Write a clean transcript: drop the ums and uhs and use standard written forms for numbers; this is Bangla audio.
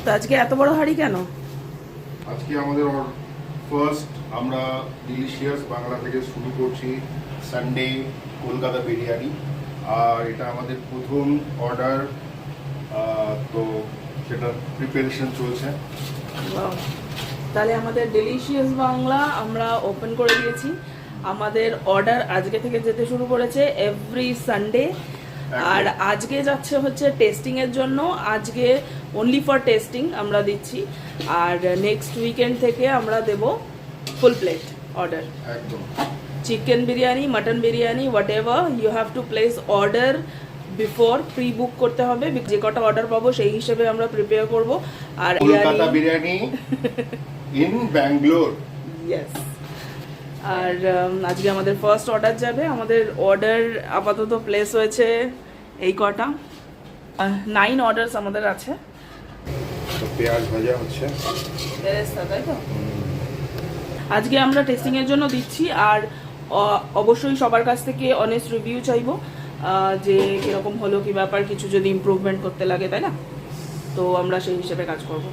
তো আজকে এত বড় হাঁড়ি কেন? আজকে আমাদের ফার্স্ট আমরা ডিলিশিয়াস বাংলা থেকে শুরু করছি সানডে কলকাতা বিরিয়ানি, আর এটা আমাদের প্রথম অর্ডার, তো সেটা প্রিপারেশন চলছে। তাহলে আমাদের ডিলিশিয়াস বাংলা আমরা ওপেন করে দিয়েছি। আমাদের অর্ডার আজকে থেকে যেতে শুরু করেছে এভরি সানডে, আর আজকে যাচ্ছে হচ্ছে টেস্টিং এর জন্য। আজকে অনলি ফর টেস্টিং আমরা দিচ্ছি, আর নেক্সট উইকেন্ড থেকে আমরা দেব ফুল প্লেট অর্ডার। একদম chicken biryani, mutton biryani, whatever you have to place order before, pre book করতে হবে। যে কটা অর্ডার পাবো সেই হিসেবে আমরা প্রিপেয়ার করব। আর কলকাতা বিরিয়ানি ইন ব্যাঙ্গালোর, ইয়েস। আর আজকে আমাদের ফার্স্ট অর্ডার যাবে। আমাদের অর্ডার আপাতত প্লেস হয়েছে এই কটা, 9 অর্ডারস আমাদের আছে। পেঁয়াজ ভাজা হচ্ছে, তাই তো আজকে আমরা টেস্টিং এর জন্য দিচ্ছি। আর অবশ্যই সবার কাছ থেকে অনেস্ট রিভিউ চাইবো, যে কিরকম হলো, কি ব্যাপার, কিছু যদি ইমপ্রুভমেন্ট করতে লাগে, তাই না? তো আমরা সেই হিসেবে কাজ করব।